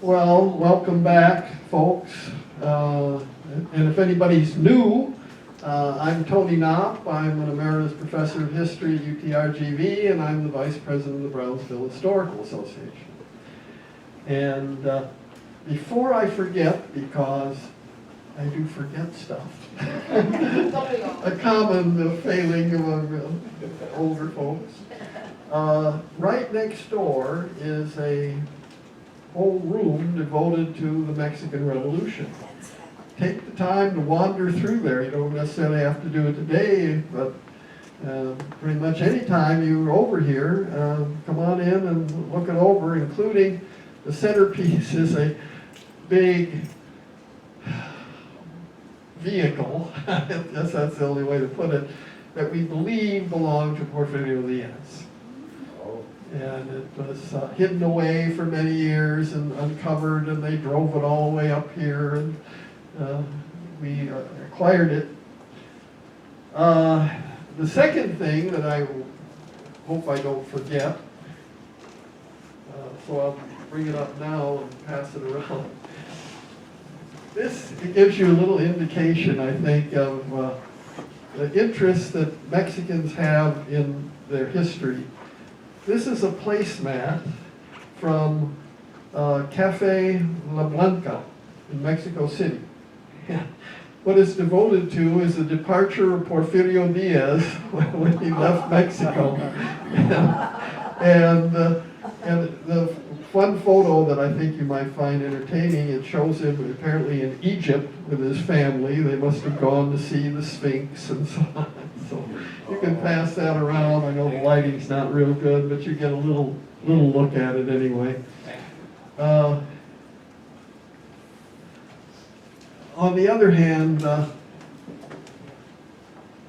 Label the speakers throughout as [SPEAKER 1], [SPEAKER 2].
[SPEAKER 1] Well, welcome back, folks. And if anybody's new, I'm Tony Knopp. I'm an emeritus professor of history at UTRGV, and I'm the vice president of the Brownsville Historical Association. And before I forget, because I do forget stuff, a common failing among older folks, right next door is a whole room devoted to the Mexican Revolution. Take the time to wander through there. You don't necessarily have to do it today, but pretty much any time you're over here, come on in and look it over, including the centerpiece is a big vehicle, I guess that's the only way to put it, that we believe belonged to Porfirio Diaz. And it was hidden away for many years and uncovered, and they drove it all the way up here, and we acquired it. The second thing that I hope I don't forget, so I'll bring it up now and pass it around. This gives you a little indication, I think, of the interest that Mexicans have in their history. This is a placemat from Cafe La Blanca in Mexico City. What it's devoted to is the departure of Porfirio Diaz when he left Mexico. And the fun photo that I think you might find entertaining, it shows him apparently in Egypt with his family. They must have gone to see the Sphinx and so on. So you can pass that around. I know the lighting's not real good, but you get a little look at it anyway. On the other hand,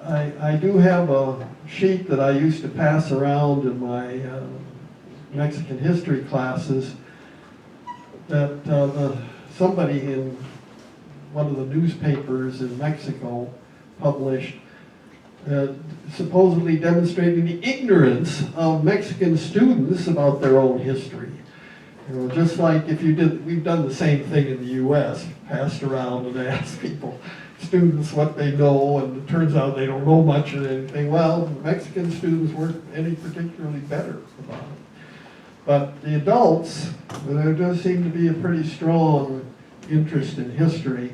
[SPEAKER 1] I do have a sheet that I used to pass around in my Mexican history classes that somebody in one of the newspapers in Mexico published, supposedly demonstrating the ignorance of Mexican students about their own history. You know, just like if you did, we've done the same thing in the U.S., passed around and asked people, students, what they know, and it turns out they don't know much of anything. Well, Mexican students weren't any particularly better about it. But the adults, there does seem to be a pretty strong interest in history.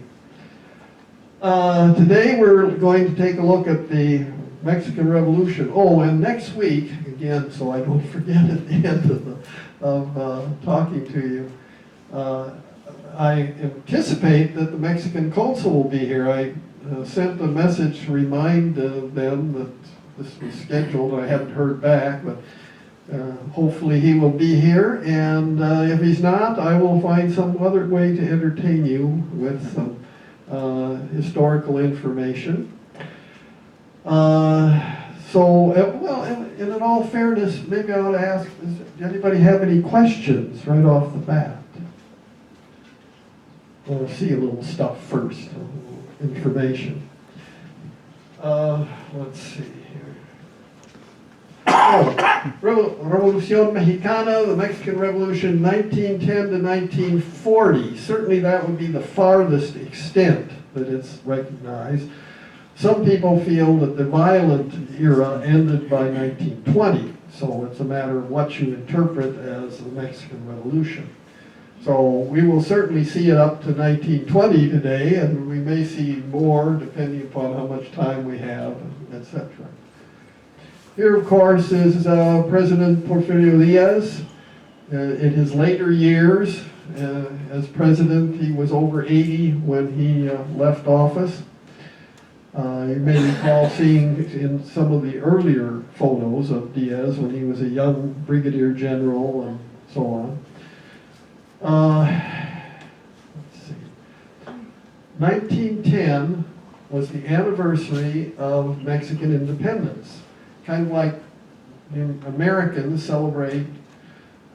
[SPEAKER 1] Today we're going to take a look at the Mexican Revolution. Oh, and next week, again, so I don't forget at the end of talking to you, I anticipate that the Mexican consul will be here. I sent a message to remind them that this was scheduled. I haven't heard back, but hopefully he will be here, and if he's not, I will find some other way to entertain you with some historical information. Well, and in all fairness, maybe I ought to ask, does anybody have any questions right off the bat? We'll see a little stuff first, a little information. Let's see here. Oh, Revolución Mexicana, the Mexican Revolution, 1910 to 1940. Certainly that would be the farthest extent that it's recognized. Some people feel that the violent era ended by 1920, so it's a matter of what you interpret as the Mexican Revolution. So we will certainly see it up to 1920 today, and we may see more depending upon how much time we have, etc. Here, of course, is President Porfirio Diaz. In his later years as president, he was over 80 when he left office. You may recall seeing in some of the earlier photos of Diaz when he was a young brigadier general and so on. Let's see. 1910 was the anniversary of Mexican independence. Kind of like Americans celebrate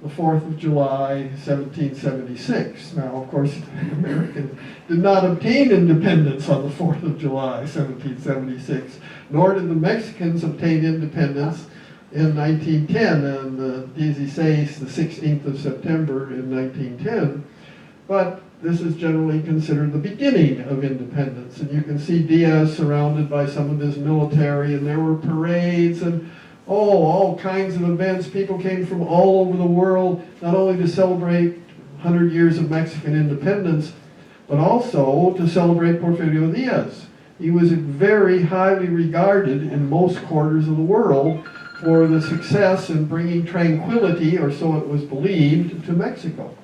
[SPEAKER 1] the 4th of July, 1776. Now, of course, Americans did not obtain independence on the 4th of July, 1776, nor did the Mexicans obtain independence in 1910, and the 16th of September in 1910. But this is generally considered the beginning of independence. And you can see Diaz surrounded by some of his military, and there were parades and all kinds of events. People came from all over the world, not only to celebrate 100 years of Mexican independence, but also to celebrate Porfirio Diaz. He was very highly regarded in most quarters of the world for the success in bringing tranquility, or so it was believed, to Mexico.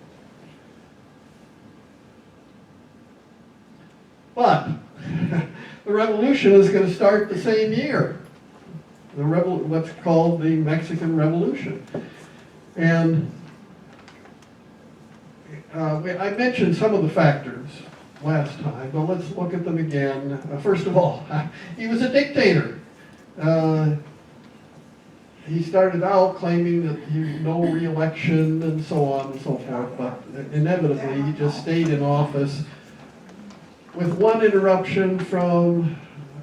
[SPEAKER 1] But the revolution is going to start the same year, what's called the Mexican Revolution. And I mentioned some of the factors last time, but let's look at them again. First of all, he was a dictator. He started out claiming that he had no re-election and so on and so forth, but inevitably he just stayed in office with one interruption from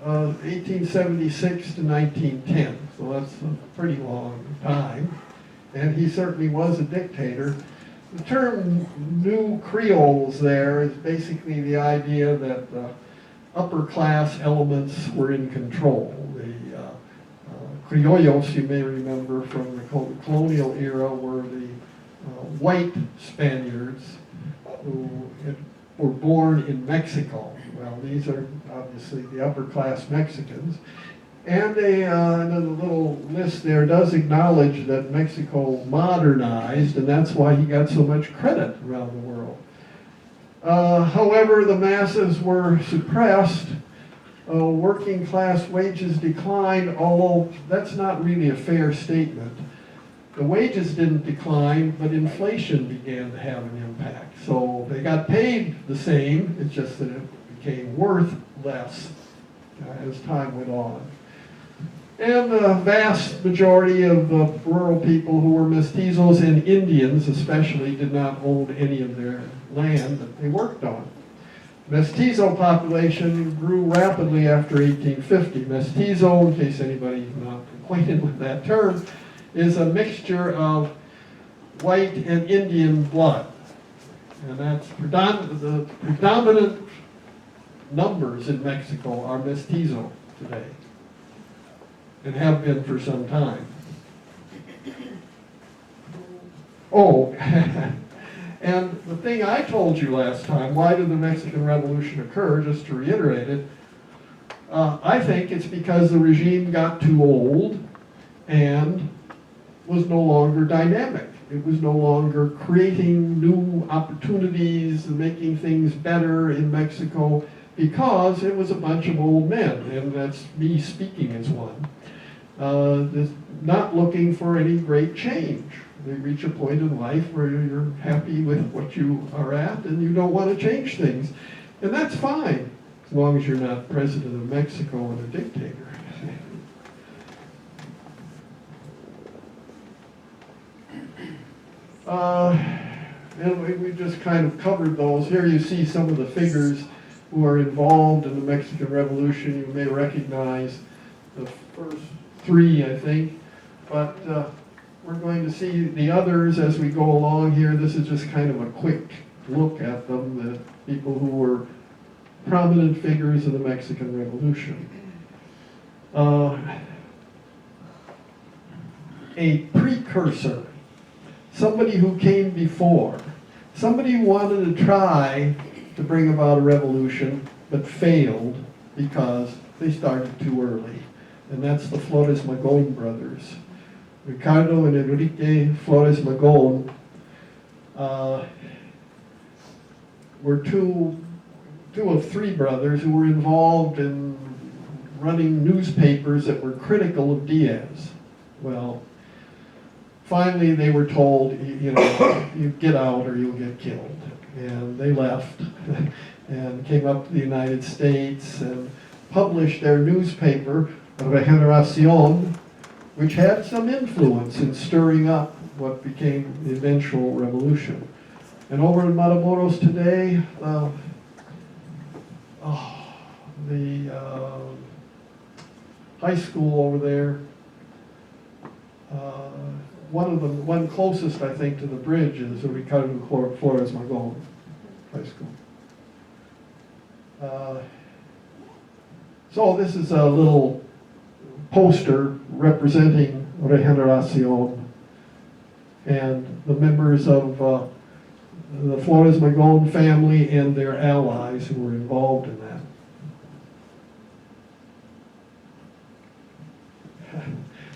[SPEAKER 1] 1876 to 1910. So that's a pretty long time. And he certainly was a dictator. The term New Creoles there is basically the idea that the upper class elements were in control. The Criollos, you may remember from the colonial era, were the white Spaniards who were born in Mexico. Well, these are obviously the upper class Mexicans. And a little list there does acknowledge that Mexico modernized, and that's why he got so much credit around the world. However, the masses were suppressed. Working class wages declined, although that's not really a fair statement. The wages didn't decline, but inflation began to have an impact. So they got paid the same, it's just that it became worth less as time went on. And the vast majority of rural people who were mestizos and Indians especially did not own any of their land that they worked on. Mestizo population grew rapidly after 1850. Mestizo, in case anybody's not acquainted with that term, is a mixture of white and Indian blood. And that's the predominant numbers in Mexico are mestizo today, and have been for some time. Oh, and the thing I told you last time, why did the Mexican Revolution occur, just to reiterate it, I think it's because the regime got too old and was no longer dynamic. It was no longer creating new opportunities and making things better in Mexico, because it was a bunch of old men, and that's me speaking as one. Not looking for any great change. They reach a point in life where you're happy with what you are at and you don't want to change things. And that's fine, as long as you're not president of Mexico and a dictator. And we just kind of covered those. Here you see some of the figures who are involved in the Mexican Revolution. You may recognize the first three, I think, but we're going to see the others as we go along here. This is just kind of a quick look at them, the people who were prominent figures in the Mexican Revolution. A precursor, somebody who came before, somebody who wanted to try to bring about a revolution but failed because they started too early. And that's the Flores Magón brothers. Ricardo and Enrique Flores Magón were two of three brothers who were involved in running newspapers that were critical of Diaz. Well, finally they were told, you know, you get out or you'll get killed. And they left and came up to the United States and published their newspaper, Regeneración, which had some influence in stirring up what became the eventual revolution. And over in Matamoros today, the high school over there, one closest, I think, to the bridge is Ricardo Flores Magón. high school. So this is a little poster representing Regeneración and the members of the Flores Magón family and their allies who were involved in that.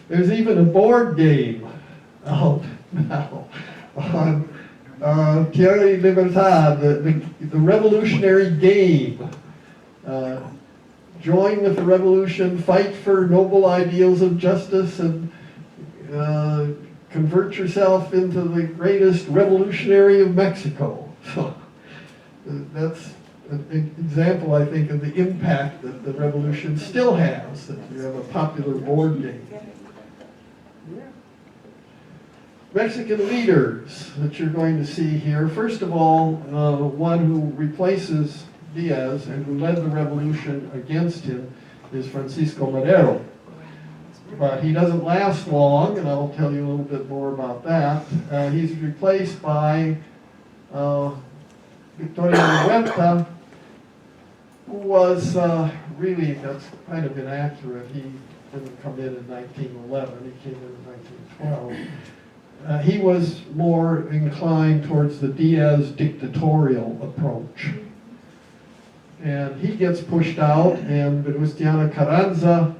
[SPEAKER 1] There's even a board game out now on Tierra y Libertad, the revolutionary game. Join with the revolution, fight for noble ideals of justice, and convert yourself into the greatest revolutionary of Mexico. So that's an example, I think, of the impact that the revolution still has, that you have a popular board game. Mexican leaders that you're going to see here. First of all, one who replaces Diaz and who led the revolution against him is Francisco Madero. But he doesn't last long, and I'll tell you a little bit more about that. He's replaced by Victoria Huerta, who was really, that's kind of inaccurate. He didn't come in 1911, he came in 1912. He was more inclined towards the Diaz dictatorial approach. And he gets pushed out, and Venustiano Carranza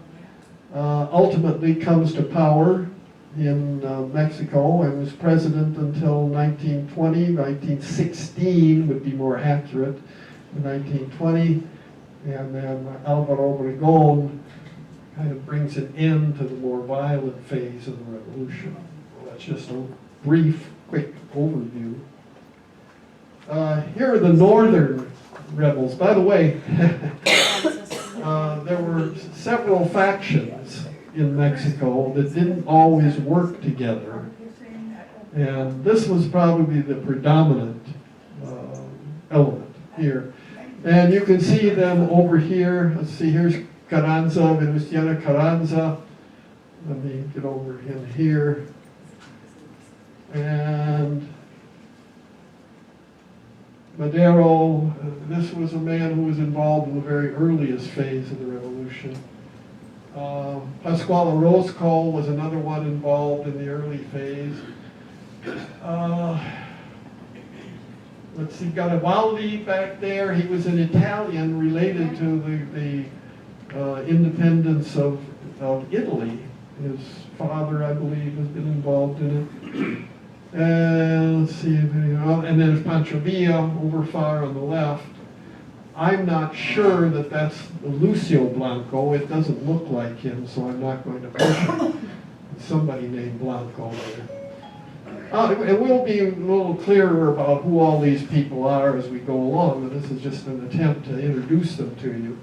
[SPEAKER 1] ultimately comes to power in Mexico and was president until 1920. 1916 would be more accurate, 1920. And then Alvaro Obregón kind of brings an end to the more violent phase of the revolution. That's just a brief, quick overview. Here are the northern rebels. By the way, there were several factions in Mexico that didn't always work together. And this was probably the predominant element here. And you can see them over here. Let's see, here's Carranza, Venustiano Carranza. Let me get over him here. And Madero, this was a man who was involved in the very earliest phase of the revolution. Pascual Orozco was another one involved in the early phase. Let's see, Garibaldi back there, he was an Italian related to the independence of Italy. His father, I believe, has been involved in it. Let's see, and then there's Pancho Villa over far on the left. I'm not sure that that's Lucio Blanco. It doesn't look like him, so I'm not going to push it. Somebody named Blanco there. And we'll be a little clearer about who all these people are as we go along, but this is just an attempt to introduce them to you.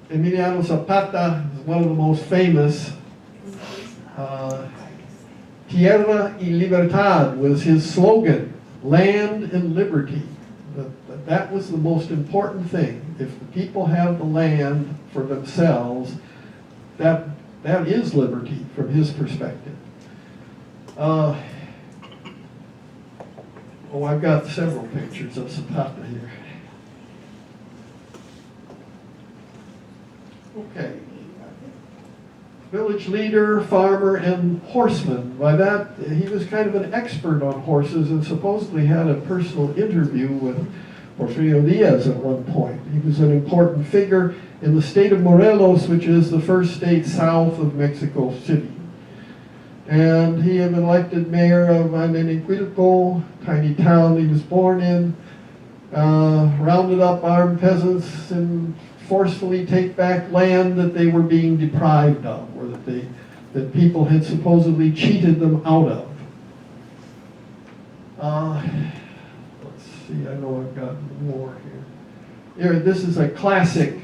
[SPEAKER 1] Emiliano Zapata is one of the most famous. Tierra y Libertad was his slogan, land and liberty. That was the most important thing. If the people have the land for themselves, that is liberty from his perspective. Oh, I've got several pictures of Zapata here. Okay. Village leader, farmer, and horseman. By that, he was kind of an expert on horses and supposedly had a personal interview with Porfirio Diaz at one point. He was an important figure in the state of Morelos, which is the first state south of Mexico City. And he had been elected mayor of Aneniquilco, tiny town he was born in, rounded up armed peasants and forcefully take back land that they were being deprived of, or that people had supposedly cheated them out of. Let's see, I know I've got more here. Here, this is a classic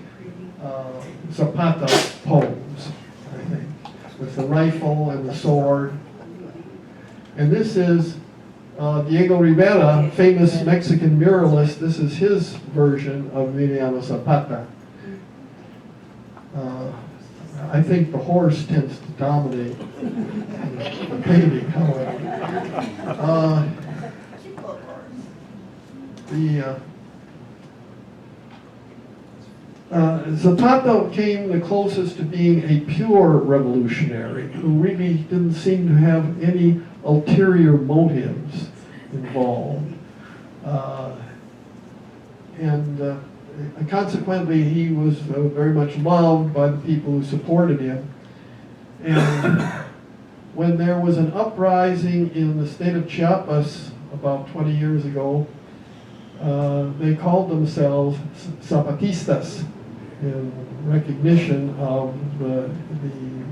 [SPEAKER 1] Zapata pose, I think, with the rifle and the sword. And this is Diego Rivera, famous Mexican muralist. This is his version of Emiliano Zapata. I think the horse tends to dominate the painting, however. Zapata came the closest to being a pure revolutionary who really didn't seem to have any ulterior motives involved. And consequently, he was very much loved by the people who supported him. And when there was an uprising in the state of Chiapas about 20 years ago, they called themselves Zapatistas in recognition of the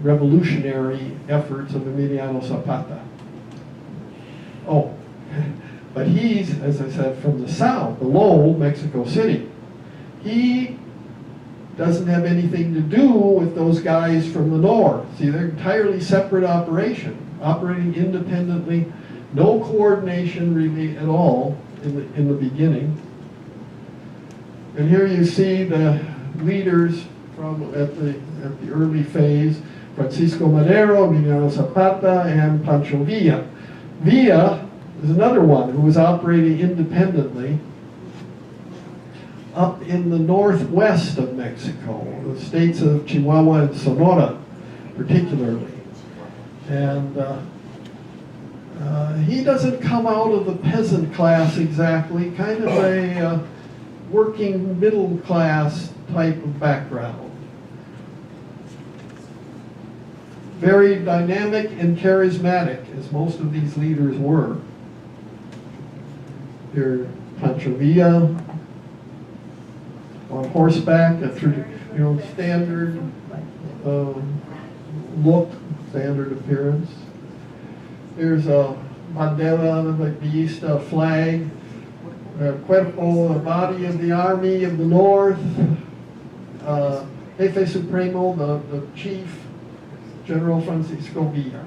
[SPEAKER 1] revolutionary efforts of Emiliano Zapata. Oh, but he's, as I said, from the south, below Mexico City. He doesn't have anything to do with those guys from the north. See, they're entirely separate operation, operating independently, no coordination really at all in the beginning. And here you see the leaders from at the early phase: Francisco Madero, Emiliano Zapata, and Pancho Villa. Villa is another one who was operating independently up in the northwest of Mexico, the states of Chihuahua and Sonora particularly. And he doesn't come out of the peasant class exactly, kind of a working middle class type of background. Very dynamic and charismatic, as most of these leaders were. Here, Pancho Villa on horseback, standard look, standard appearance. There's a bandera, like Villista flag, cuerpo, the body of the army of the north, Jefe Supremo, the chief, General Francisco Villa.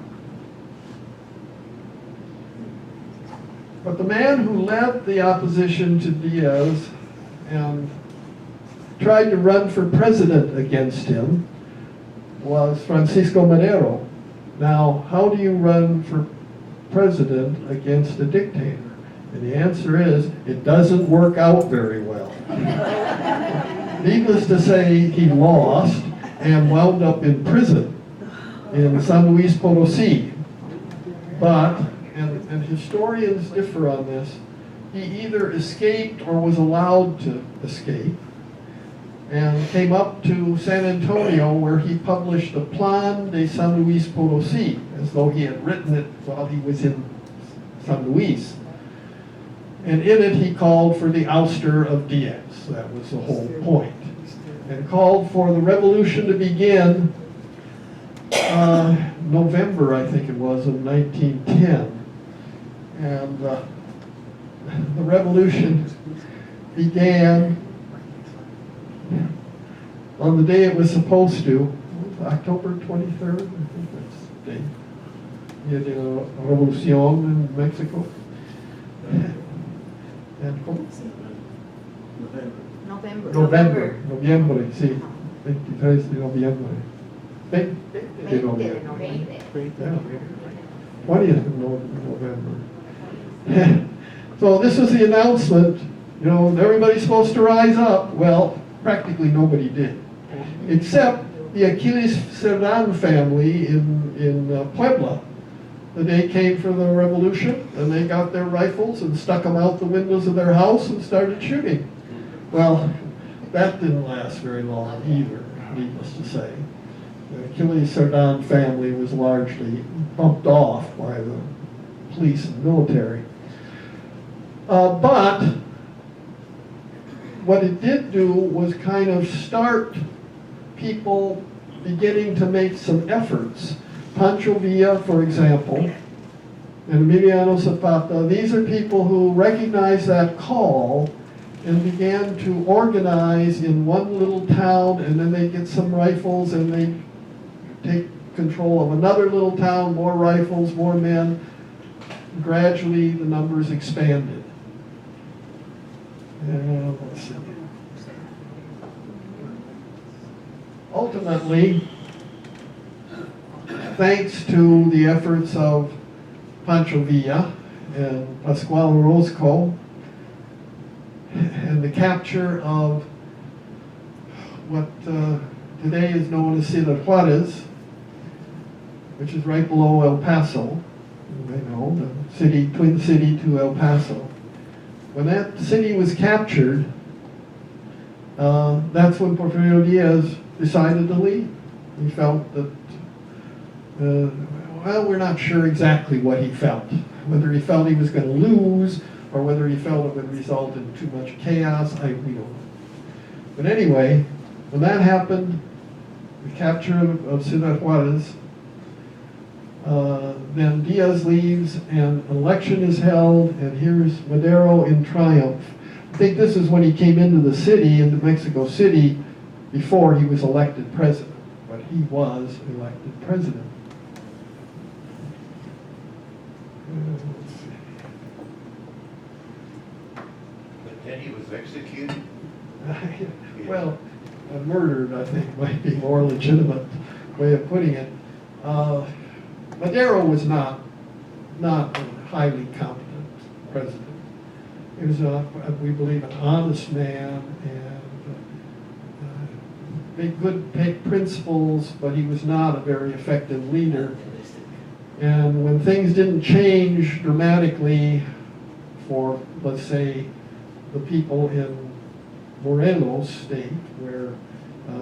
[SPEAKER 1] But the man who led the opposition to Diaz and tried to run for president against him was Francisco Madero. Now, how do you run for president against a dictator? And the answer is, it doesn't work out very well. Needless to say, he lost and wound up in prison in San Luis Potosí. But, and historians differ on this, he either escaped or was allowed to escape, and came up to San Antonio, where he published the Plan de San Luis Potosí, as though he had written it while he was in San Luis. And in it he called for the ouster of Diaz. That was the whole point. And called for the revolution to begin November, I think it was, of 1910. And the revolution began on the day it was supposed to, October 23rd, I think that's the date. You had a revolution in Mexico. And Noviembre, sí, 23 de noviembre. 20 de noviembre. 20th of November. So this was the announcement, everybody's supposed to rise up. Well, practically nobody did, except the Aquiles Cerdan family in Puebla. They came for the revolution, and they got their rifles and stuck them out the windows of their house and started shooting. Well, that didn't last very long either, needless to say. The Aquiles Cerdan family was largely bumped off by the police and military. But what it did do was kind of start people beginning to make some efforts. Pancho Villa, for example, and Emiliano Zapata, these are people who recognized that call and began to organize in one little town, and then they get some rifles and they take control of another little town, more rifles, more men. Gradually the numbers expanded. Let's see. Ultimately, thanks to the efforts of Pancho Villa and Pascual Orozco and the capture of what today is known as Ciudad Juarez, which is right below El Paso, you know, the city, twin city to El Paso. When that city was captured, that's when Porfirio Diaz decided to leave. He felt that, well, we're not sure exactly what he felt. Whether he felt he was going to lose or whether he felt it would result in too much chaos, we don't know. But anyway, when that happened, the capture of Ciudad Juarez, then Diaz leaves and an election is held, and here's Madero in triumph. I think this is when he came into the city, into Mexico City, before he was elected president. But he was elected president. Let's see.
[SPEAKER 2] But then he was executed?
[SPEAKER 1] Well, murdered, I think, might be a more legitimate way of putting it. Madero was not a highly competent president. He was, we believe, an honest man and big, good principles, but he was not a very effective leader. And when things didn't change dramatically for, let's say, the people in Morelos state, where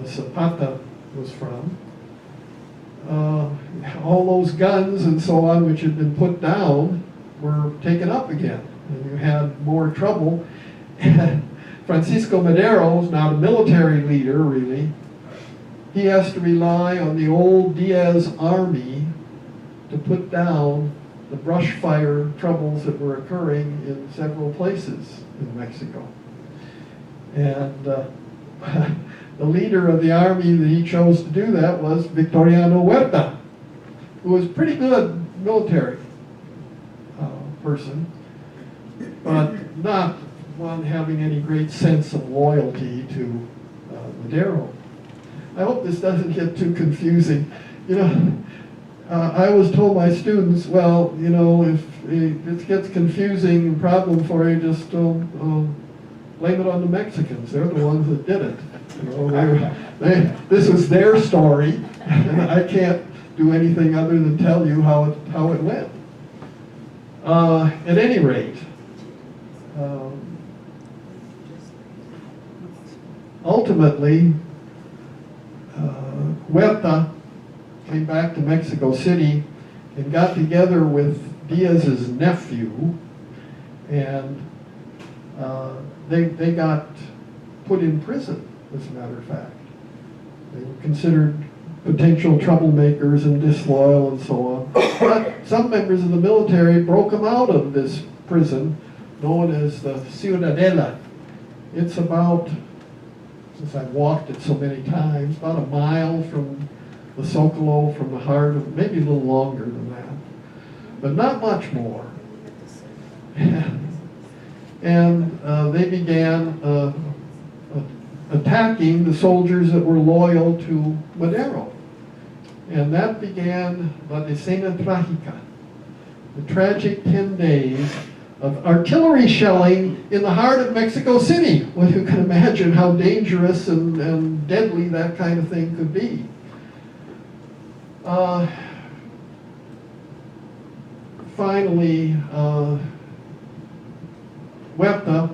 [SPEAKER 1] Zapata was from, all those guns and so on which had been put down were taken up again, and you had more trouble. Francisco Madero is not a military leader, really. He has to rely on the old Diaz army to put down the brush fire troubles that were occurring in several places in Mexico. And the leader of the army that he chose to do that was Victoriano Huerta, who was a pretty good military person, but not one having any great sense of loyalty to Madero. I hope this doesn't get too confusing. You know, I always told my students, well, you know, if it gets confusing and problem for you, just blame it on the Mexicans. They're the ones that did it. You know, this was their story, and I can't do anything other than tell you how it went. At any rate, ultimately, Huerta came back to Mexico City and got together with Diaz's nephew, and they got put in prison, as a matter of fact. They were considered potential troublemakers and disloyal and so on. But some members of the military broke them out of this prison known as the Ciudadela. It's about, since I've walked it so many times, about a mile from the Zocalo, from the heart of, maybe a little longer than that, but not much more. And they began attacking the soldiers that were loyal to Madero. And that began La Decena Trágica, the tragic 10 days of artillery shelling in the heart of Mexico City. Well, you can imagine how dangerous and deadly that kind of thing could be. Finally, Huerta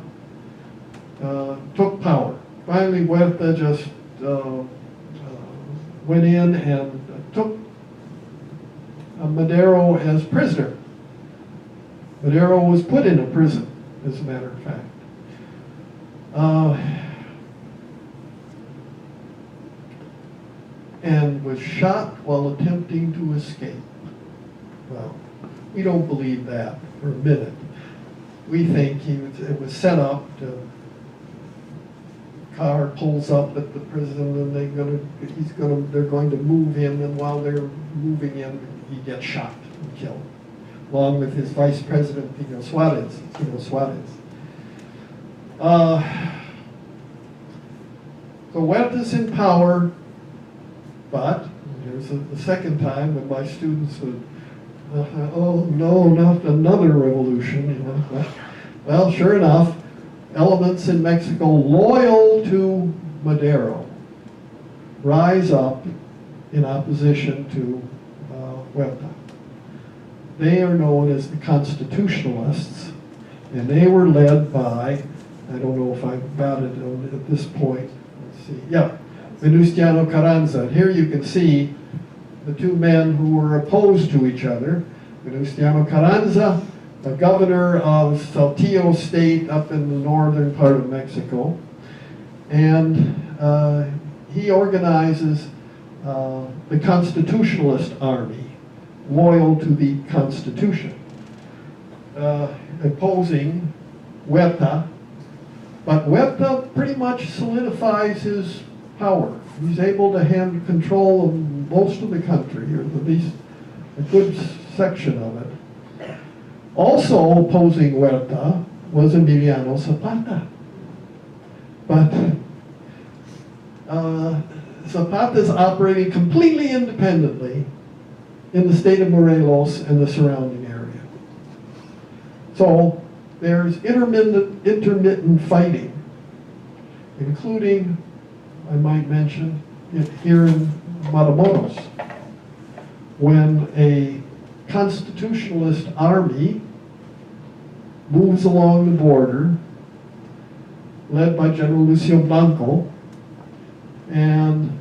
[SPEAKER 1] took power. Finally, Huerta just went in and took Madero as prisoner. Madero was put in a prison, as a matter of fact. And was shot while attempting to escape. Well, we don't believe that for a minute. We think it was set up to, car pulls up at the prison and they're going to move him, and while they're moving him, he gets shot and killed, along with his vice president, Pino Suarez. So Huerta's in power, but, here's was a second time when my students would, oh no, not another revolution, you know. Well, sure enough, elements in Mexico loyal to Madero rise up in opposition to Huerta. They are known as the Constitutionalists, and they were led by, I don't know if I've got it at this point, let's see, yeah, Venustiano Carranza. Here you can see the two men who were opposed to each other. Venustiano Carranza, a governor of Saltillo State up in the northern part of Mexico, and he organizes the Constitutionalist Army, loyal to the Constitution, opposing Huerta. But Huerta pretty much solidifies his power. He's able to hand control of most of the country, or at least a good section of it. Also opposing Huerta was Emiliano Zapata. But Zapata's operating completely independently in the state of Morelos and the surrounding area. So there's intermittent fighting, including, I might mention, here in Matamoros, when a constitutionalist army moves along the border, led by General Lucio Blanco, and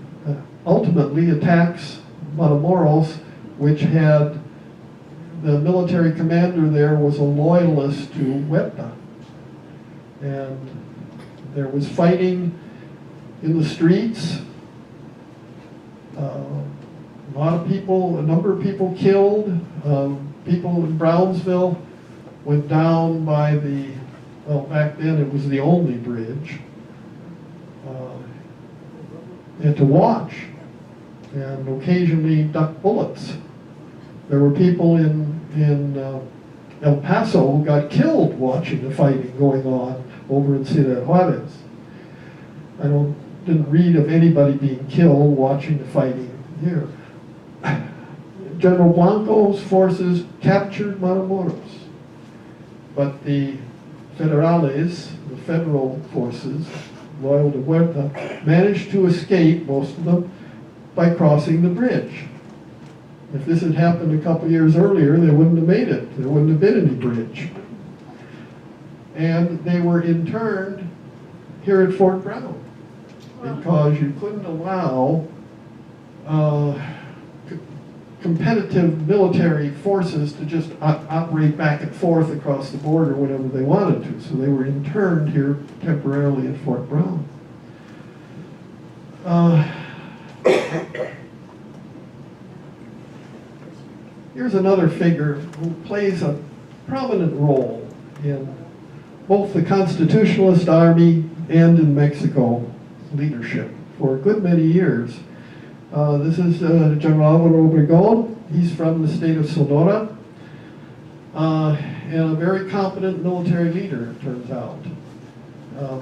[SPEAKER 1] ultimately attacks Matamoros, which had the military commander there was a loyalist to Huerta. And there was fighting in the streets. A lot of people, a number of people killed. People in Brownsville went down by the, well, back then it was the only bridge, and to watch, and occasionally duck bullets. There were people in El Paso who got killed watching the fighting going on over in Ciudad Juarez. I didn't read of anybody being killed watching the fighting here. General Blanco's forces captured Matamoros, but the Federales, the federal forces, loyal to Huerta, managed to escape, most of them, by crossing the bridge. If this had happened a couple years earlier, they wouldn't have made it. There wouldn't have been any bridge. And they were interned here at Fort Brown because you couldn't allow competitive military forces to just operate back and forth across the border whenever they wanted to. So they were interned here temporarily at Fort Brown. Here's another figure who plays a prominent role in both the Constitutionalist Army and in Mexico leadership for a good many years. This is General Alvaro Obregón. He's from the state of Sonora, and a very competent military leader, it turns out.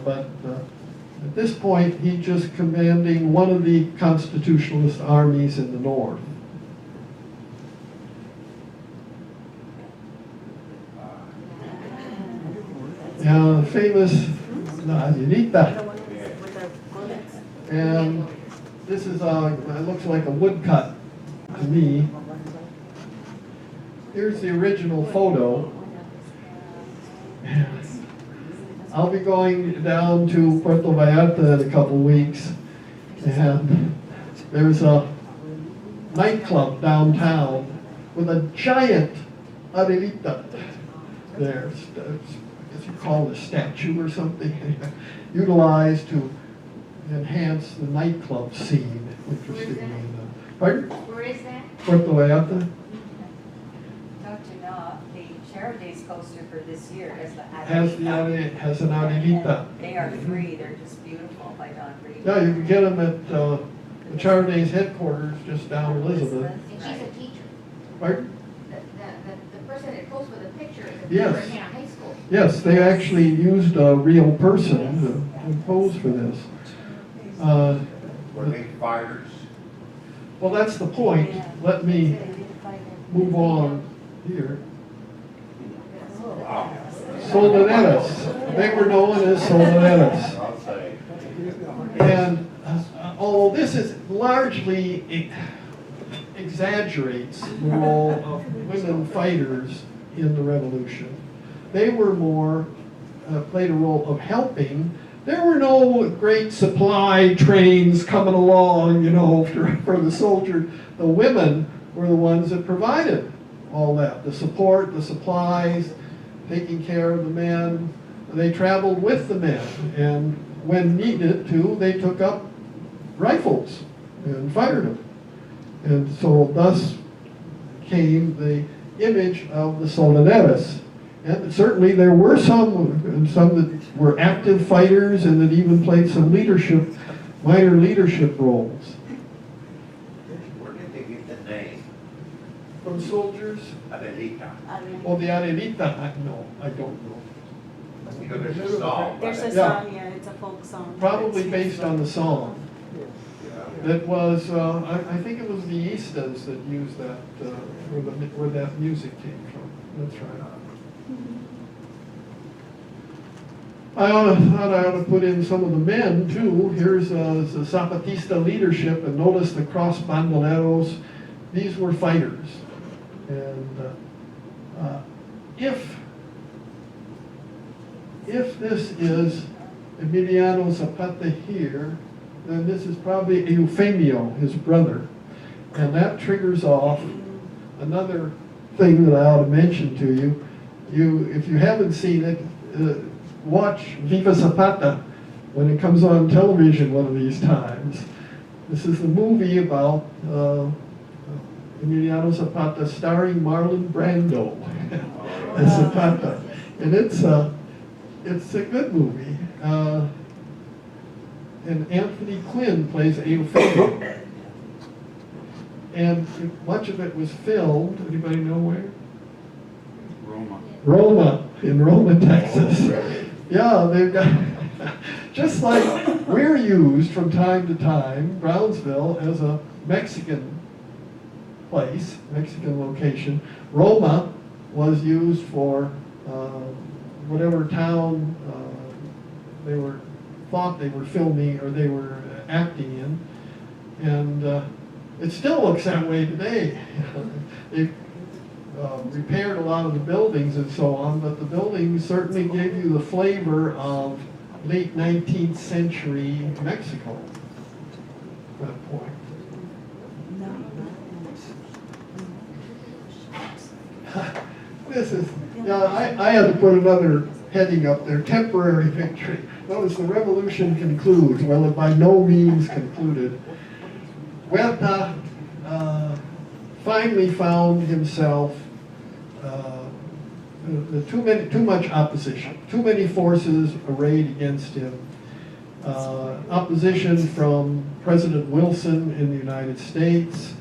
[SPEAKER 1] But at this point, he's just commanding one of the Constitutionalist armies in the north. Famous Nayanita. And this is it looks like a woodcut to me. Here's the original photo. I'll be going down to Puerto Vallarta in a couple weeks, and there's a nightclub downtown with a giant Adelita there. I guess you call it a statue or something, utilized to enhance the nightclub scene. Interestingly enough. Pardon?
[SPEAKER 3] Where is that?
[SPEAKER 1] Puerto Vallarta.
[SPEAKER 3] Dr. Knopp, the Sheriff Days poster for this year
[SPEAKER 1] Has an Adelita.
[SPEAKER 3] They are free. They're just beautiful by Don Reed.
[SPEAKER 1] Yeah, you can get them at the Chardonnay's headquarters just down Elizabeth.
[SPEAKER 4] And she's a teacher.
[SPEAKER 1] Pardon?
[SPEAKER 4] The person that posed for the picture is a
[SPEAKER 1] Yes.
[SPEAKER 4] teacher in Hannah High School.
[SPEAKER 1] Yes, they actually used a real person to pose for this.
[SPEAKER 2] Were they fighters?
[SPEAKER 1] Well, that's the point. Let me move on here. Soldaderas. They were known as soldaderas.
[SPEAKER 2] I'll say.
[SPEAKER 1] And although this is largely exaggerates the role of women fighters in the revolution, they were more, played a role of helping. There were no great supply trains coming along, you know, for the soldier. The women were the ones that provided all that, the support, the supplies, taking care of the men. They traveled with the men, and when needed to, they took up rifles and fired them. And so thus came the image of the soldaderas. And certainly there were some that were active fighters and that even played some minor leadership roles.
[SPEAKER 2] Where did they get the name?
[SPEAKER 1] From soldiers?
[SPEAKER 2] Adelita.
[SPEAKER 1] Well, the Adelita, no, I don't know.
[SPEAKER 2] Because there's a song.
[SPEAKER 5] There's a
[SPEAKER 1] Yeah.
[SPEAKER 5] song, yeah, it's a folk song.
[SPEAKER 1] Probably based on the song. That was, I think it was the Eastas that used that, where that music came from. That's right. I thought I ought to put in some of the men too. Here's the Zapatista leadership, and notice the cross bandoleros. These were fighters. And if this is Emiliano Zapata here, then this is probably Eufemio, his brother. And that triggers off another thing that I ought to mention to you. If you haven't seen it, watch Viva Zapata when it comes on television one of these times. This is the movie about Emiliano Zapata starring Marlon Brando as Zapata. And it's a good movie. And Anthony Quinn plays Eufemio. And much of it was filmed, anybody know where? Roma, in Roma, Texas. Yeah, they've got, just like we're used from time to time, Brownsville, as a Mexican place, Mexican location. Roma was used for whatever town thought they were filming or they were acting in. And it still looks that way today. They've repaired a lot of the buildings and so on, but the buildings certainly gave you the flavor of late 19th century Mexico at that point. This is, I had to put another heading up there, temporary victory. Notice the revolution concludes. Well, it by no means concluded. Huerta finally found himself too much opposition, too many forces arrayed against him. Opposition from President Wilson in the United States,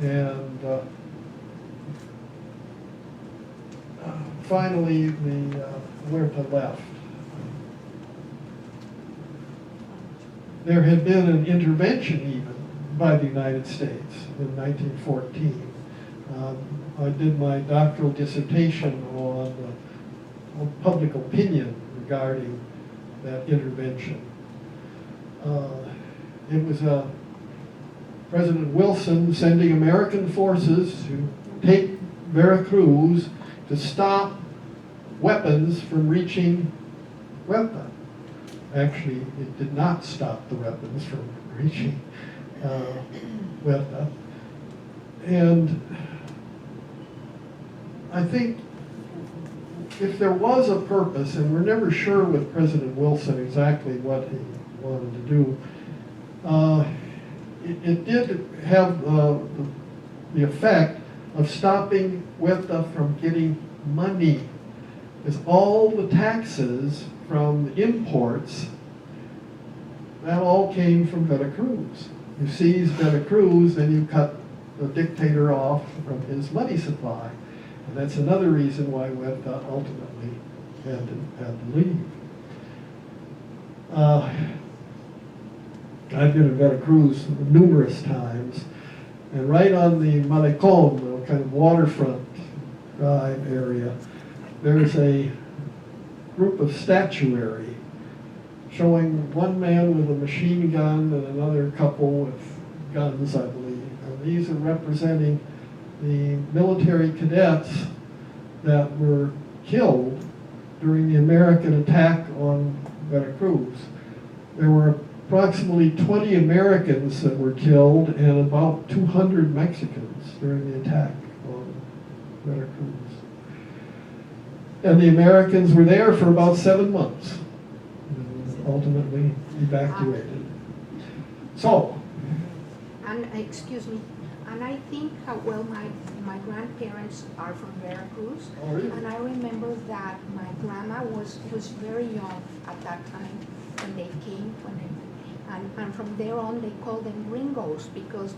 [SPEAKER 1] and finally the Huerta left. There had been an intervention even by the United States in 1914. I did my doctoral dissertation on public opinion regarding that intervention. It was President Wilson sending American forces to take Veracruz to stop weapons from reaching Huerta. Actually, it did not stop the weapons from reaching Huerta. And I think if there was a purpose, and we're never sure with President Wilson exactly what he wanted to do, it did have the effect of stopping Huerta from getting money. Because all the taxes from the imports, that all came from Veracruz. You seize Veracruz, then you cut the dictator off from his money supply. And that's another reason why Huerta ultimately had to leave. I've been in Veracruz numerous times, And right on the Malecon, the kind of waterfront drive area, there's a group of statuary showing one man with a machine gun and another couple with guns, I believe. And these are representing the military cadets that were killed during the American attack on Veracruz. There were approximately 20 Americans that were killed and about 200 Mexicans during the attack on Veracruz. And the Americans were there for about 7 months, and ultimately evacuated. So,
[SPEAKER 5] And, excuse me, and I think how well my grandparents are from Veracruz.
[SPEAKER 1] Oh, really?
[SPEAKER 5] And I remember that my grandma was very young at that time when they came, and from there on they called them gringos because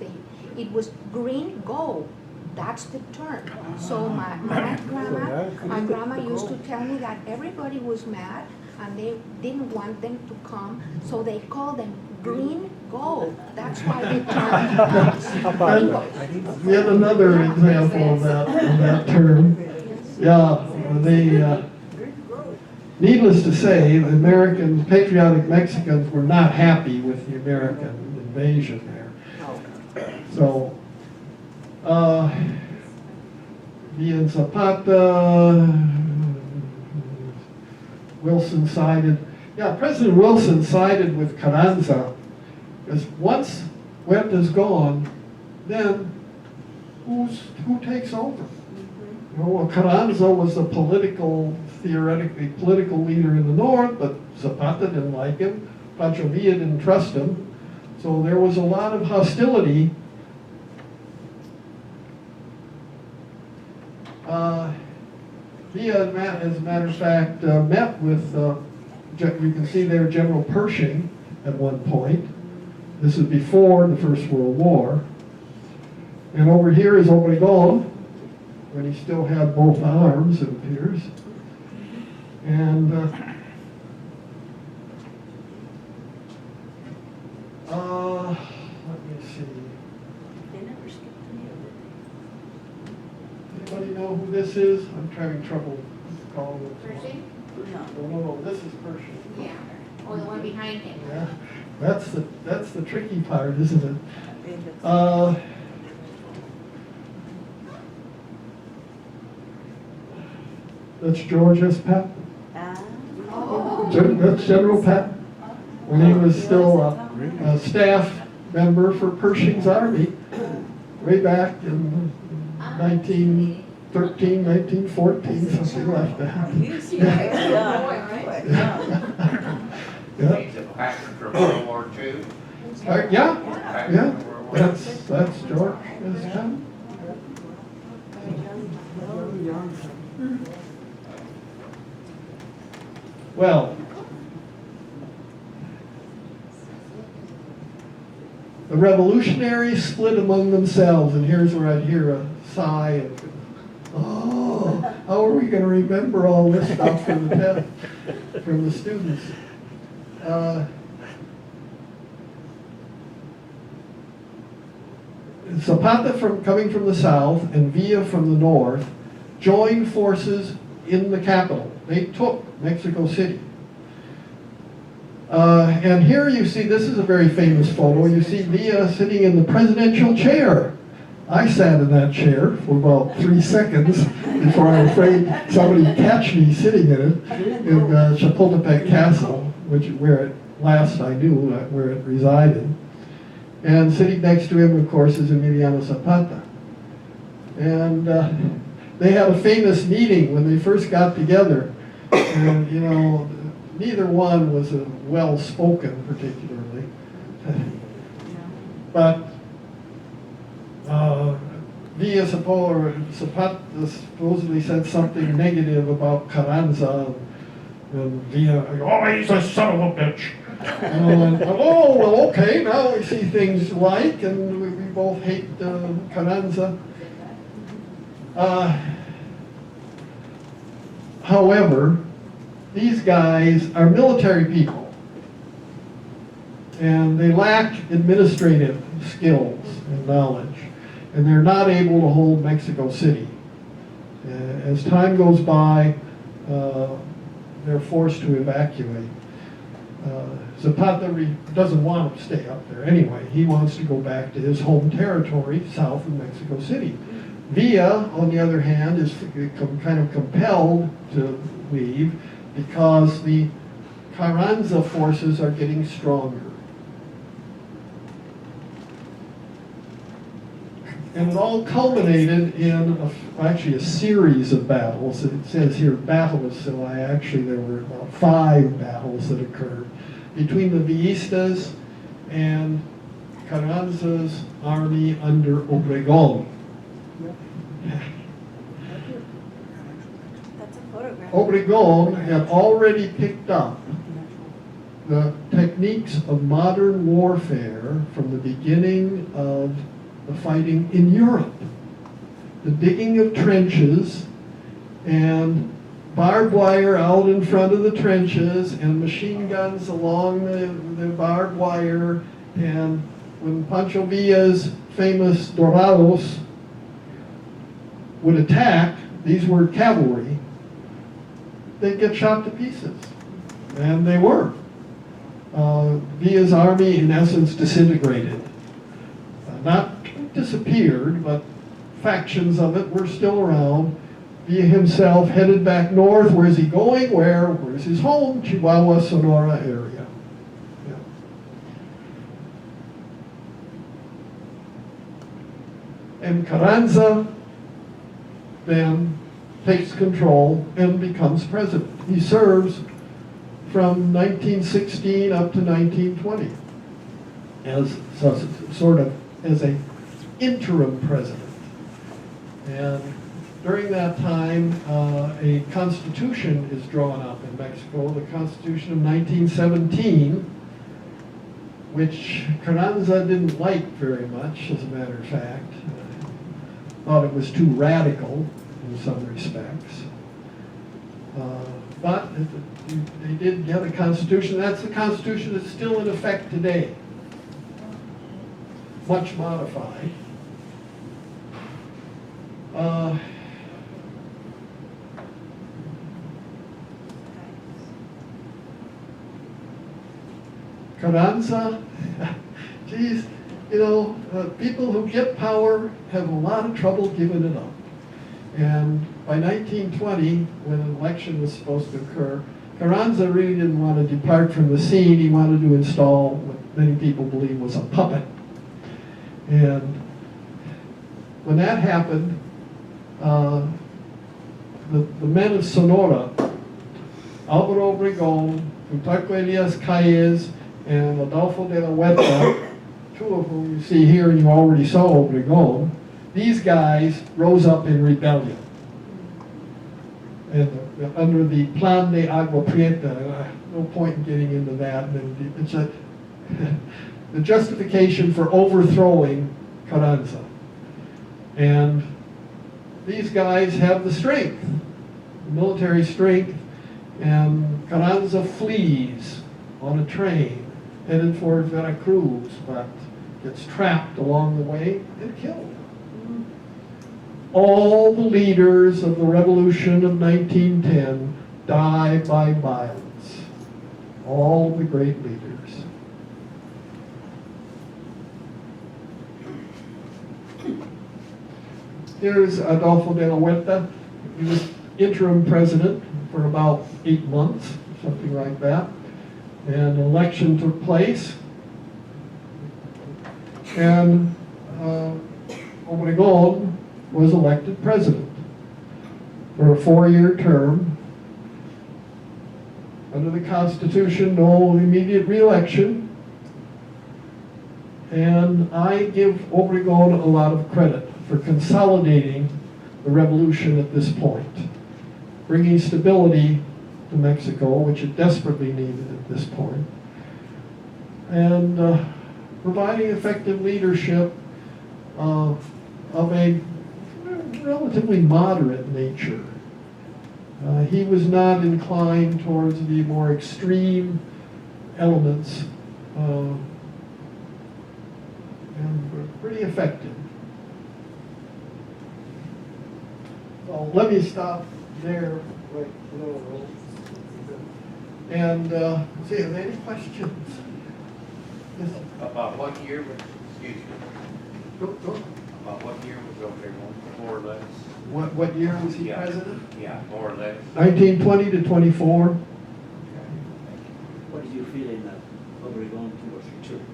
[SPEAKER 5] it was green go. That's the term. So my grandma used to tell me that everybody was mad and they didn't want them to come, so they called them green go. That's why the term gringos.
[SPEAKER 1] Yet another example of that term. Yeah, they, needless to say, the Americans, patriotic Mexicans, were not happy with the American invasion there. So, Villa Zapata, Wilson sided. Yeah, President Wilson sided with Carranza, because once Huerta's gone, then who takes over? You know, well, Carranza was a theoretically political leader in the north, but Zapata didn't like him. Pancho Villa didn't trust him. So there was a lot of hostility. Villa, as a matter of fact, met with, you can see there, General Pershing at one point. This is before the First World War. And over here is Obregón, when he still had both arms, it appears. And let me see. Anybody know who this is? I'm having trouble calling it.
[SPEAKER 4] Pershing?
[SPEAKER 1] Oh, no, this is Pershing.
[SPEAKER 4] Yeah. Oh, the one behind him.
[SPEAKER 1] Yeah, that's the tricky part, isn't it? That's George S. Patton. That's General Patton. When he was still a staff member for Pershing's Army, way back in 1913, 1914, something like that. Yeah.
[SPEAKER 2] He's a pattern from World War II.
[SPEAKER 1] Yeah, that's George S. Patton. Well, the revolutionaries split among themselves, and here's where I'd hear a sigh of, oh, how are we going to remember all this stuff from the test, from the students? Zapata, coming from the south, and Villa from the north, joined forces in the capital. They took Mexico City. And here you see, this is a very famous photo. You see Villa sitting in the presidential chair. I sat in that chair for about 3 seconds before I was afraid somebody would catch me sitting in it in Chapultepec Castle, where at last I knew where it resided. And sitting next to him, of course, is Emiliano Zapata. And they had a famous meeting when they first got together. And, you know, neither one was well-spoken particularly. But Villa Zapata supposedly said something negative about Carranza. And Villa, oh, he's a son of a bitch. And, oh, well, okay, now we see things alike, and we both hate Carranza. However, these guys are military people, and they lack administrative skills and knowledge. and they're not able to hold Mexico City. As time goes by, they're forced to evacuate. Zapata doesn't want to stay up there anyway. He wants to go back to his home territory south of Mexico City. Villa, on the other hand, is kind of compelled to leave because the Carranza forces are getting stronger. And it all culminated in actually a series of battles. It says here battles, so actually there were about 5 battles that occurred between the Villistas and Carranza's army under Obregón.
[SPEAKER 3] That's a photograph.
[SPEAKER 1] Obregón had already picked up the techniques of modern warfare from the beginning of the fighting in Europe. The digging of trenches and barbed wire out in front of the trenches and machine guns along the barbed wire. And when Pancho Villa's famous Dorados would attack, these were cavalry, they'd get shot to pieces. And they were. Villa's army, in essence, disintegrated. Not disappeared, but factions of it were still around. Villa himself headed back north. Where's he going? Where's his home? Chihuahua, Sonora area. Yeah. And Carranza then takes control and becomes president. He serves from 1916 up to 1920 as sort of as an interim president. And during that time, a constitution is drawn up in Mexico, the Constitution of 1917, which Carranza didn't like very much, as a matter of fact. Thought it was too radical in some respects. But they did get a constitution. That's the constitution that's still in effect today. Much modified. Carranza, geez, people who get power have a lot of trouble giving it up. And by 1920, when an election was supposed to occur, Carranza really didn't want to depart from the scene. He wanted to install what many people believe was a puppet. And when that happened, the men of Sonora, Álvaro Obregón, Plutarco Elias Calles, and Adolfo de la Huerta, 2 of whom you see here, and you already saw Obregón, these guys rose up in rebellion. And under the Plan de Agua Prieta, no point in getting into that. It's the justification for overthrowing Carranza. And these guys have the strength, the military strength, and Carranza flees on a train headed for Veracruz, but gets trapped along the way and killed. All the leaders of the revolution of 1910 die by violence. All the great leaders. Here's Adolfo de la Huerta. He was interim president for about 8 months, something like that. And an election took place. And Obregón was elected president for a 4-year term. Under the Constitution, no immediate re-election. And I give Obregón a lot of credit for consolidating the revolution at this point, bringing stability to Mexico, which it desperately needed at this point, and providing effective leadership of a relatively moderate nature. He was not inclined towards the more extreme elements, and pretty effective. Well, let me stop there. Right, no. And see, are there any questions? Yes.
[SPEAKER 2] About what year was, excuse me,
[SPEAKER 1] Go.
[SPEAKER 2] about what year was Oberon, more or less?
[SPEAKER 1] What year was he
[SPEAKER 2] Yeah.
[SPEAKER 1] president?
[SPEAKER 2] Yeah, more or less.
[SPEAKER 1] 1920 to 24.
[SPEAKER 6] What is your feeling of Obregón towards the church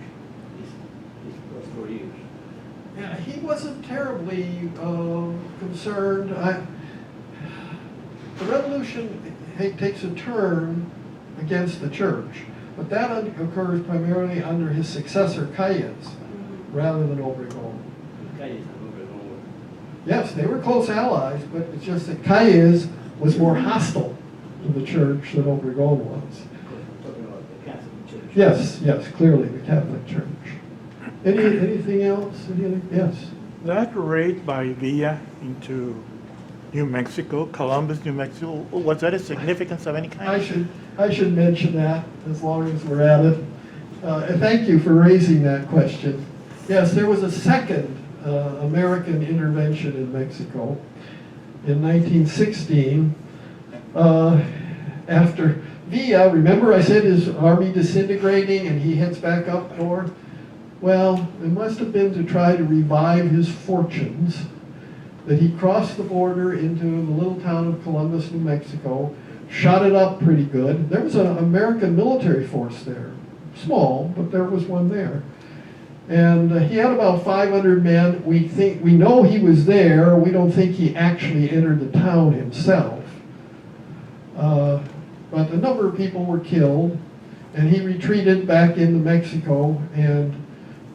[SPEAKER 6] these first 4 years?
[SPEAKER 1] Yeah, he wasn't terribly concerned. The revolution takes a turn against the church, but that occurs primarily under his successor, Calles, rather than Obregón.
[SPEAKER 6] Calles and Obregón were
[SPEAKER 1] Yes, they were close allies, but it's just that Calles was more hostile to the church than Obregón was.
[SPEAKER 6] talking about the Catholic Church.
[SPEAKER 1] Yes, clearly the Catholic Church. Anything else? Yes.
[SPEAKER 7] That raid by Villa into New Mexico, Columbus, New Mexico, was that a significance of any kind?
[SPEAKER 1] I should mention that as long as we're at it. And thank you for raising that question. Yes, there was a second American intervention in Mexico in 1916 after Villa. Remember I said his army disintegrating and he heads back up north? Well, it must have been to try to revive his fortunes that he crossed the border into the little town of Columbus, New Mexico, shot it up pretty good. There was an American military force there. Small, but there was one there. And he had about 500 men. We know he was there. We don't think he actually entered the town himself. But a number of people were killed, and he retreated back into Mexico, and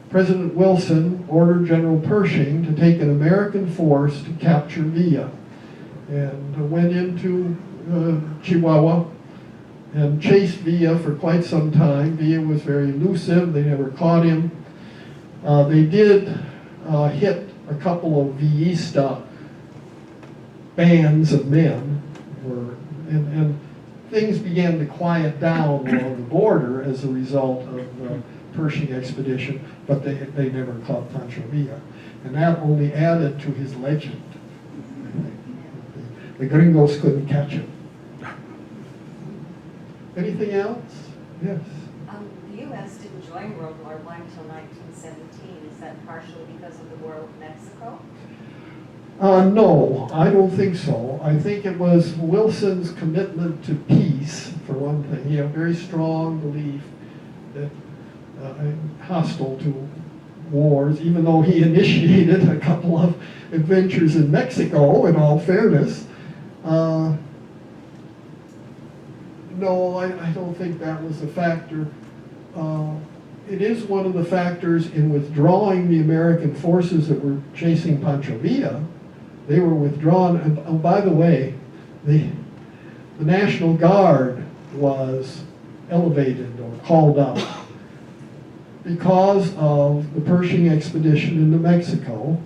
[SPEAKER 1] President Wilson ordered General Pershing to take an American force to capture Villa, and went into Chihuahua and chased Villa for quite some time. Villa was very elusive. They never caught him. They did hit a couple of Villista bands of men, and things began to quiet down along the border as a result of the Pershing expedition, but they never caught Pancho Villa. And that only added to his legend. The gringos couldn't catch him. Anything else? Yes.
[SPEAKER 3] The U.S. didn't join World War I until 1917. Is that partially because of the war with Mexico?
[SPEAKER 1] No, I don't think so. I think it was Wilson's commitment to peace, for one thing. He had a very strong belief that hostile to wars, even though he initiated a couple of adventures in Mexico, in all fairness. No, I don't think that was a factor. It is one of the factors in withdrawing the American forces that were chasing Pancho Villa. They were withdrawn, and oh, by the way, the National Guard was elevated or called up because of the Pershing expedition into Mexico.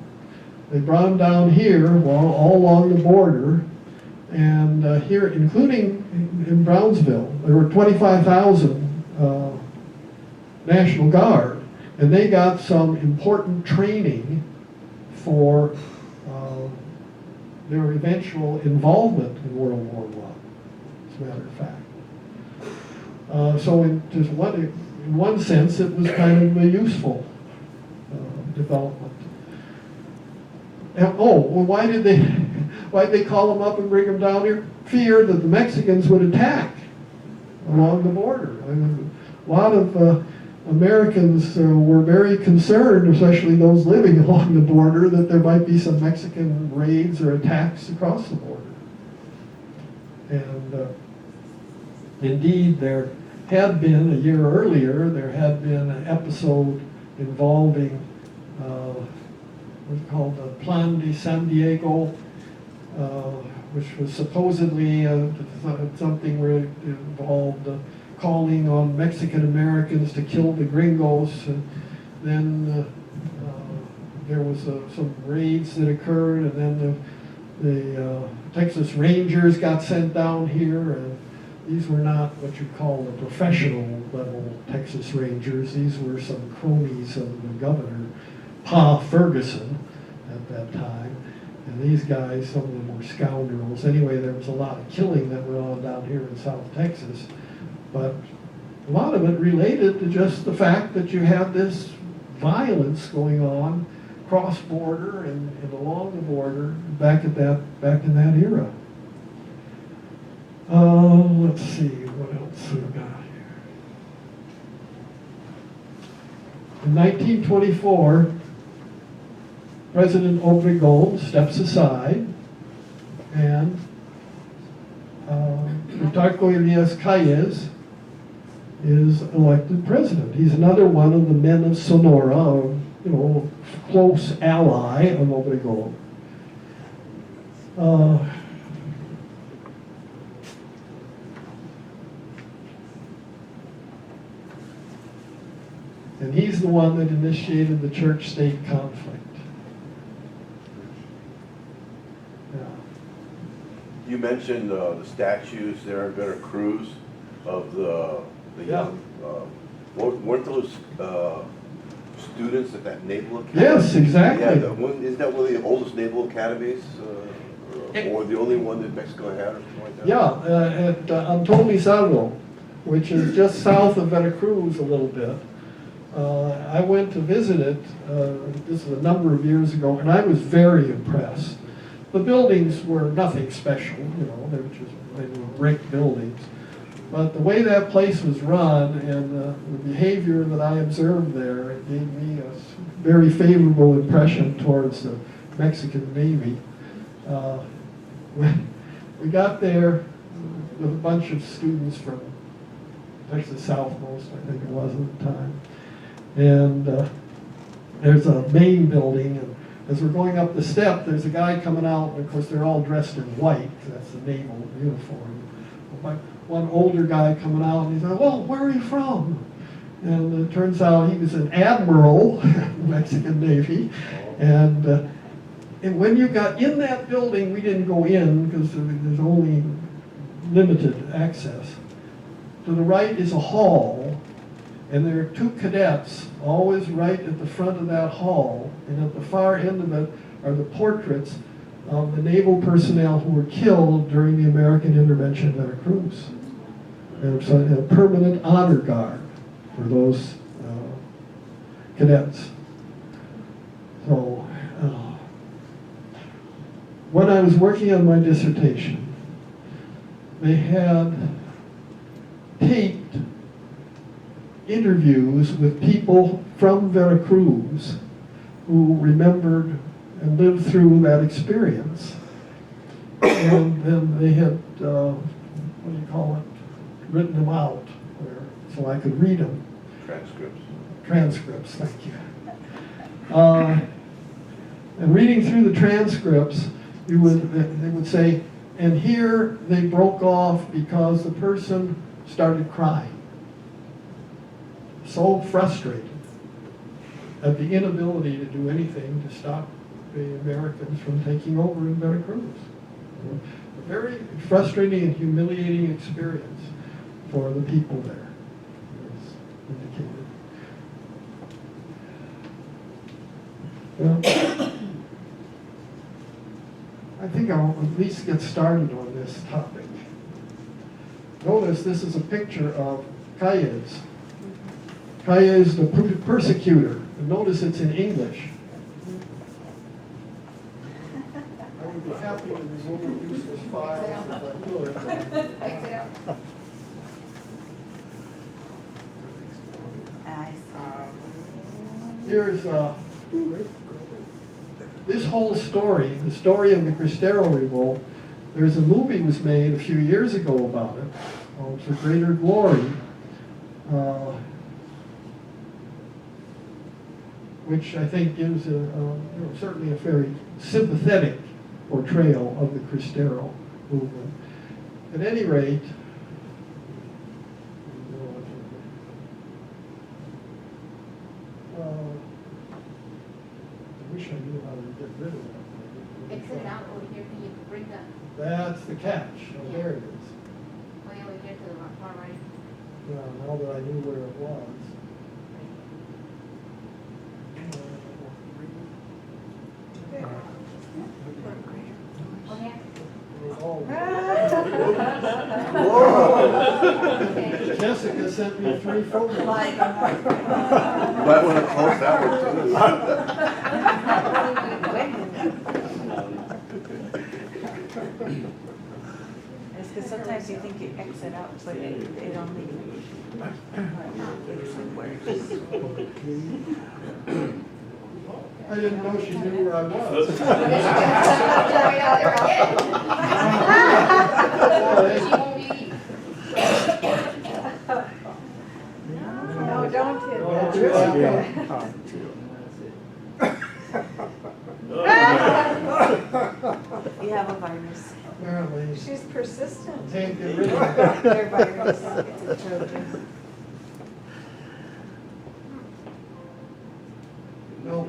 [SPEAKER 1] They brought them down here, well, all along the border, and here, including in Brownsville, there were 25,000 National Guard, and they got some important training for their eventual involvement in World War I, as a matter of fact. So in one sense, it was kind of a useful development. And, well, why did they call them up and bring them down here? Fear that the Mexicans would attack along the border. I mean, a lot of Americans were very concerned, especially those living along the border, that there might be some Mexican raids or attacks across the border. And indeed, there had been, a year earlier, there had been an episode involving what's called the Plan de San Diego, which was supposedly something where it involved calling on Mexican Americans to kill the gringos. And then there was some raids that occurred, and then the Texas Rangers got sent down here, and these were not what you call the professional level Texas Rangers. These were some cronies of the governor, Pa Ferguson, at that time. And these guys, some of them were scoundrels. Anyway, there was a lot of killing that went on down here in South Texas. But a lot of it related to just the fact that you had this violence going on cross-border and along the border back in that era. Let's see, what else we got here. In 1924, President Obregón steps aside and Plutarco Elias Calles is elected president. He's another one of the men of Sonora, close ally of Obregón. And he's the one that initiated the church-state conflict. Yeah.
[SPEAKER 8] You mentioned the statues there in Veracruz of the
[SPEAKER 1] Yeah.
[SPEAKER 8] young, weren't those students at that naval academy?
[SPEAKER 1] Yes, exactly.
[SPEAKER 8] Yeah, isn't that one of the oldest naval academies, or the only one that Mexico had, or something like that?
[SPEAKER 1] Yeah, at Anton Lizardo, which is just south of Veracruz a little bit. I went to visit it, this is a number of years ago, and I was very impressed. The buildings were nothing special, they were brick buildings. But the way that place was run and the behavior that I observed there, it gave me a very favorable impression towards the Mexican Navy. We got there with a bunch of students from Texas Southmost, I think it was at the time. And there's a main building, and as we're going up the step, there's a guy coming out, and of course they're all dressed in white, that's the naval uniform. One older guy coming out, and he's like, well, where are you from? And it turns out he was an admiral in the Mexican Navy. And when you got in that building, we didn't go in because there's only limited access. To the right is a hall, and there are two cadets always right at the front of that hall. And at the far end of it are the portraits of the naval personnel who were killed during the American intervention in Veracruz. And so a permanent honor guard for those cadets. So when I was working on my dissertation, they had taped interviews with people from Veracruz who remembered and lived through that experience. And then they had, written them out, so I could read them. Transcripts, thank you. And reading through the transcripts, they would say, and here they broke off because the person started crying. So frustrated at the inability to do anything to stop the Americans from taking over in Veracruz. A very frustrating and humiliating experience for the people there, as indicated. Well, I think I'll at least get started on this topic. Notice this is a picture of Calles. Calles, the persecutor. And notice it's in English. I would be happy to remove useless files if I could.
[SPEAKER 4] Exit out.
[SPEAKER 1] Here's this whole story, the story of the Cristero Revolt. There's a movie was made a few years ago about it, called For Greater Glory, which I think gives certainly a very sympathetic portrayal of the Cristero movement. At any rate, I wish I knew how to get rid of that.
[SPEAKER 4] Exit out over here, can you bring that,
[SPEAKER 1] That's the catch. Oh, there it is.
[SPEAKER 4] way over here to the far right?
[SPEAKER 1] Yeah, now that I knew where it was.
[SPEAKER 8] Whoa!
[SPEAKER 1] Jessica sent me 3 photos.
[SPEAKER 8] You might want to close that one too.
[SPEAKER 9] It's because sometimes you think you exit out, but it only
[SPEAKER 1] I didn't know she knew where I was.
[SPEAKER 9] No, don't hit
[SPEAKER 1] Don't
[SPEAKER 9] that.
[SPEAKER 1] do that.
[SPEAKER 9] You have a virus.
[SPEAKER 1] Apparently,
[SPEAKER 9] She's persistent.
[SPEAKER 1] can't get rid of it.
[SPEAKER 9] Their virus. It's a Trojan.
[SPEAKER 1] No.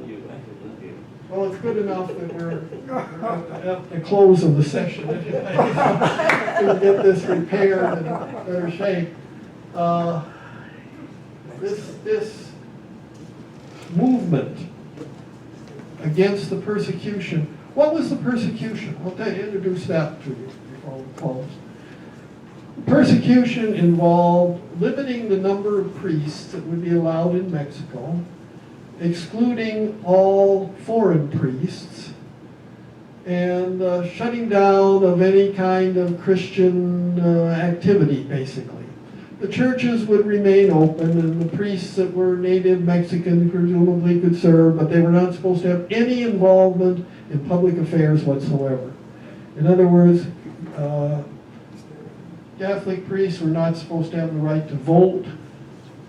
[SPEAKER 1] Well, it's good enough that we're at the close of the session. We'll get this repaired in better shape. This movement against the persecution, what was the persecution? I'll introduce that to you before we close. Persecution involved limiting the number of priests that would be allowed in Mexico, excluding all foreign priests, and shutting down of any kind of Christian activity, basically. The churches would remain open, and the priests that were native Mexican presumably could serve, but they were not supposed to have any involvement in public affairs whatsoever. In other words, Catholic priests were not supposed to have the right to vote,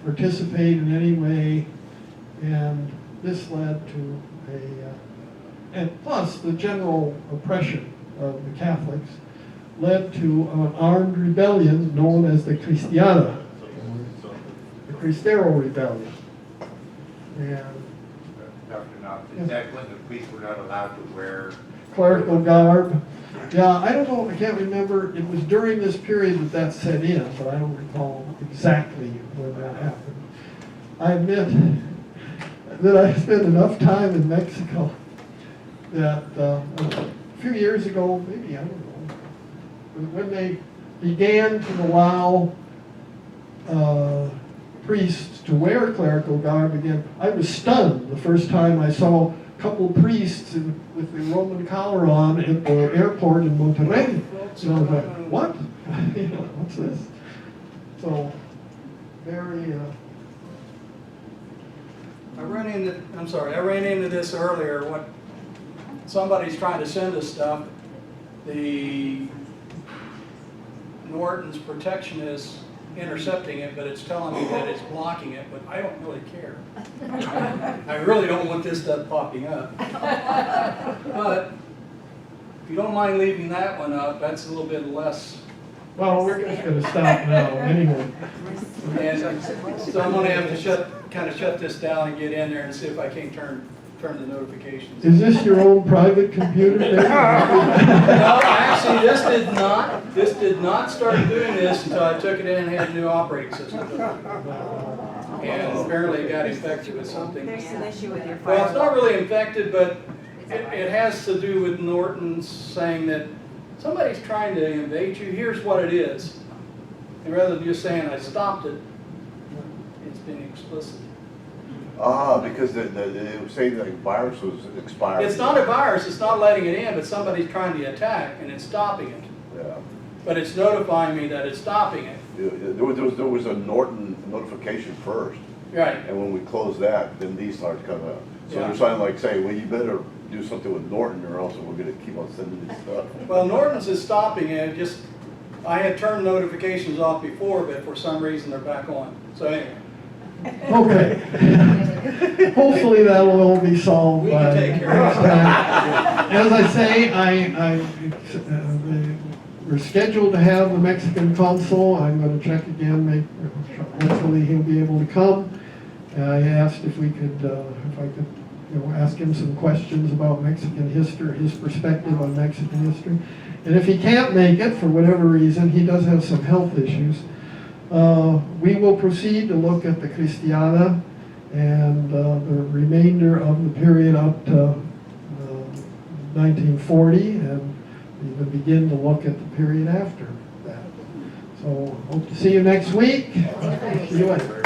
[SPEAKER 1] participate in any way, and this led to and plus the general oppression of the Catholics led to an armed rebellion known as the Cristiada, the Cristero Rebellion. And
[SPEAKER 2] Dr. Knopp, is that when the priests were not allowed to wear?
[SPEAKER 1] clerical garb. Yeah, I don't know, I can't remember, it was during this period that set in, but I don't recall exactly when that happened. I admit that I spent enough time in Mexico that a few years ago, maybe, I don't know, when they began to allow priests to wear clerical garb again, I was stunned the first time I saw a couple priests with the Roman collar on at the airport in Monterrey. So I was like, what? What's this? So, very...
[SPEAKER 10] I ran into this earlier, when somebody's trying to send us stuff, the Norton's protection is intercepting it, but it's telling me that it's blocking it, but I don't really care. I really don't want this stuff popping up. But if you don't mind leaving that one up, that's a little bit less.
[SPEAKER 1] Well, we're just going to stop now anyway.
[SPEAKER 10] And so I'm going to have to kind of shut this down and get in there and see if I can't turn the notifications.
[SPEAKER 1] Is this your own private computer?
[SPEAKER 10] No, actually, this did not start doing this until I took it in and had a new operating system. And apparently it got infected with something.
[SPEAKER 9] There's an issue with your
[SPEAKER 10] Well, it's not
[SPEAKER 9] firewall.
[SPEAKER 10] really infected, but it has to do with Norton saying that somebody's trying to invade you, here's what it is. And rather than just saying I stopped it, it's been explicit.
[SPEAKER 8] Because they were saying that the virus was expired.
[SPEAKER 10] It's not a virus, it's not letting it in, but somebody's trying to attack and it's stopping it.
[SPEAKER 8] Yeah.
[SPEAKER 10] But it's notifying me that it's stopping it.
[SPEAKER 8] There was a Norton notification first,
[SPEAKER 10] Right.
[SPEAKER 8] and when we closed that, then these started coming up. So
[SPEAKER 10] Yeah.
[SPEAKER 8] they're trying to like say, well, you better do something with Norton or else we're gonna keep on sending this stuff.
[SPEAKER 10] Well, Norton's is stopping it, I had turned notifications off before, but for some reason they're back on. So anyway.
[SPEAKER 1] Okay. Hopefully that will all be solved
[SPEAKER 10] We
[SPEAKER 1] by
[SPEAKER 10] can take care of
[SPEAKER 1] next
[SPEAKER 10] it.
[SPEAKER 1] time. As I say, we're scheduled to have the Mexican consul. I'm going to check again. Hopefully he'll be able to come. I asked if I could ask him some questions about Mexican history, his perspective on Mexican history. And if he can't make it for whatever reason, he does have some health issues. We will proceed to look at the Cristiada and the remainder of the period up to 1940, and we will begin to look at the period after that. So hope to see you next week. See you later.